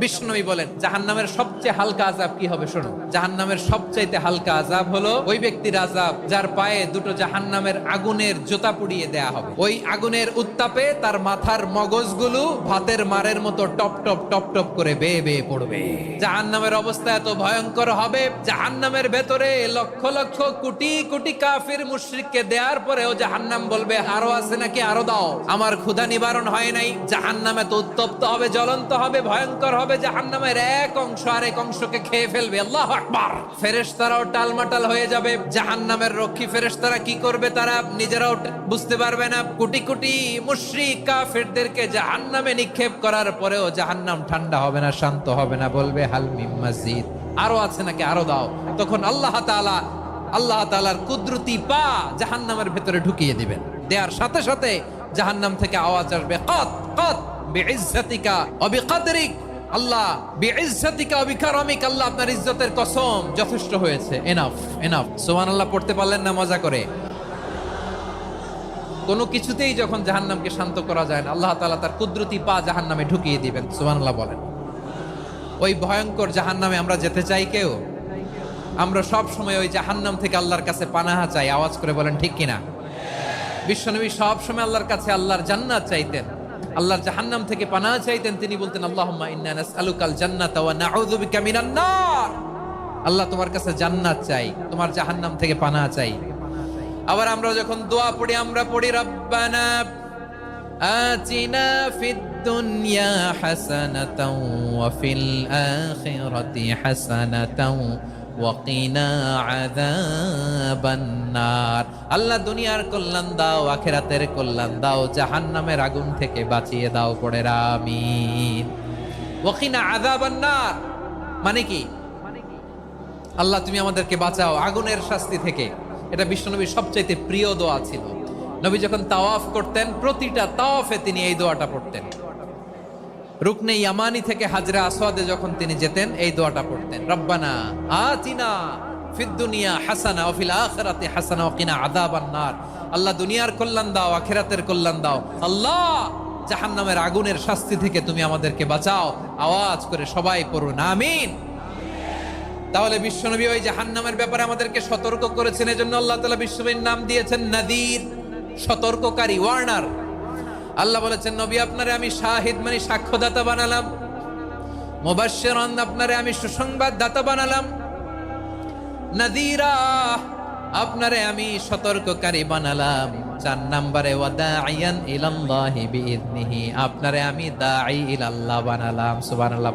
বিষ্ণুই বলেন জাহান্নামের সবচেয়ে হালকা আযাব কি হবে শোনো। জাহান্নামের সবচাইতে হালকা আযাব হলো ওই ব্যক্তির আযাব যার পায়ে দুটো জাহান্নামের আগুনের জুতা পুড়িয়ে দেয়া হবে। ওই আগুনের উত্তাপে তার মাথার মগজগুলো ভাতের মারের মতো টপ টপ টপ টপ করে বেয়ে বেয়ে পড়বে। জাহান্নামের অবস্থা এত ভয়ঙ্কর হবে, জাহান্নামের ভেতরে লক্ষ লক্ষ কোটি কোটি কাফির মুশরিককে দেওয়ার পরেও জাহান্নাম বলবে আরো আছে নাকি, আরো দাও, আমার ক্ষুধা নিবারণ হয় নাই। জাহান্নাম এত উত্তপ্ত হবে, জ্বলন্ত হবে, ভয়ঙ্কর হবে, জাহান্নামের এক অংশ আরেক অংশকে খেয়ে ফেলবে। আল্লাহু আকবার। ফেরেশতারাও টালমাটাল হয়ে যাবে। জাহান্নামের রক্ষী ফেরেশতারা কি করবে তারা নিজেরাও বুঝতে পারবে না। কোটি কোটি মুশরিক কাফিরদেরকে জাহান্নামে নিক্ষেপ করার পরেও জাহান্নাম ঠান্ডা হবে না, শান্ত হবে না, বলবে হাল মিন মাজিদ, আরো আছে নাকি, আরো দাও। তখন আল্লাহ তাআলার কুদরতি পা জাহান্নামের ভেতরে ঢুকিয়ে দিবেন। দেওয়ার সাথে সাথে জাহান্নাম থেকে আওয়াজ আসবে কত কত বিইজ্জাতিকা ওয়া বিকদরিক, আল্লাহ বিইজ্জাতিকা ওয়া বিকারামিক, আল্লাহ আপনার ইজ্জতের কসম, যথেষ্ট হয়েছে, এনাফ এনাফ। সুবহানাল্লাহ পড়তে পারলেন না মজা করে? কোনো কিছুতেই যখন জাহান্নামকে শান্ত করা যায় না, আল্লাহ তাআলা তার কুদরতি পা জাহান্নামে ঢুকিয়ে দিবেন। সুবহানাল্লাহ বলেন। ওই ভয়ঙ্কর জাহান্নামে আমরা যেতে চাই কেউ? আমরা সব সময় ওই জাহান্নাম থেকে আল্লাহর কাছে পানাহা চাই। আওয়াজ করে বলেন ঠিক কিনা? বিশ্বনবী সব সময় আল্লাহর কাছে আল্লাহর জান্নাত চাইতেন, আল্লাহর জাহান্নাম থেকে পানাহা চাইতেন। তিনি বলতেন আল্লাহুম্মা ইন্না নাসআলুকাল জান্নাতা ওয়া নাউযু বিকা মিনান নার। আল্লাহ তোমার কাছে জান্নাত চাই, তোমার জাহান্নাম থেকে পানাহা চাই। আবার আমরা যখন দোয়া পড়ি আমরা পড়ি রব্বানা আতিনা ফিদ দুনিয়া হাসানাতাও ওয়া ফিল আখিরাতি হাসানাতাও ওয়া কিনা আযাবান নার। আল্লাহ দুনিয়ার কল্যাণ দাও, আখিরাতের কল্যাণ দাও, জাহান্নামের আগুন থেকে বাঁচিয়ে দাও, পড়ে আমিন। ওয়া কিনা আযাবান নার মানে কি? আল্লাহ তুমি আমাদেরকে বাঁচাও আগুনের শাস্তি থেকে। এটা বিশ্বনবীর সবচাইতে প্রিয় দোয়া ছিল। নবী যখন তাওয়াফ করতেন প্রতিটা তাওয়াফে তিনি এই দোয়াটা পড়তেন। রুকনে ইয়ামানি থেকে হাজরে আসওয়াদে যখন তিনি যেতেন এই দোয়াটা পড়তেন, রব্বানা আতিনা ফিদ দুনিয়া হাসানা ওয়া ফিল আখিরাতি হাসানা ওয়া কিনা আযাবান নার। আল্লাহ দুনিয়ার কল্যাণ দাও, আখিরাতের কল্যাণ দাও। আল্লাহ জাহান্নামের আগুনের শাস্তি থেকে তুমি আমাদেরকে বাঁচাও। আওয়াজ করে সবাই পড়ুন আমিন। তাহলে বিশ্বনবী ওই জাহান্নামের ব্যাপারে আমাদেরকে সতর্ক করেছেন। এজন্য আল্লাহ তাআলা বিশ্বনবীর নাম দিয়েছেন নাযীর, সতর্ককারী, ওয়ার্নার। আল্লাহ বলেছেন নবী আপনারে আমি শাহিদ মানে সাক্ষ্যদাতা বানালাম, মুবাশশিরান আপনারে আমি সুসংবাদ দাতা বানালাম, নাযীরা আপনারে আমি সতর্ককারী বানালাম। 4 নম্বরে ওয়া দাঈয়ান ইলাল্লাহি বিইذনিহি আপনারে আমি দাঈ ইলাল্লাহ বানালাম। সুবহানাল্লাহ।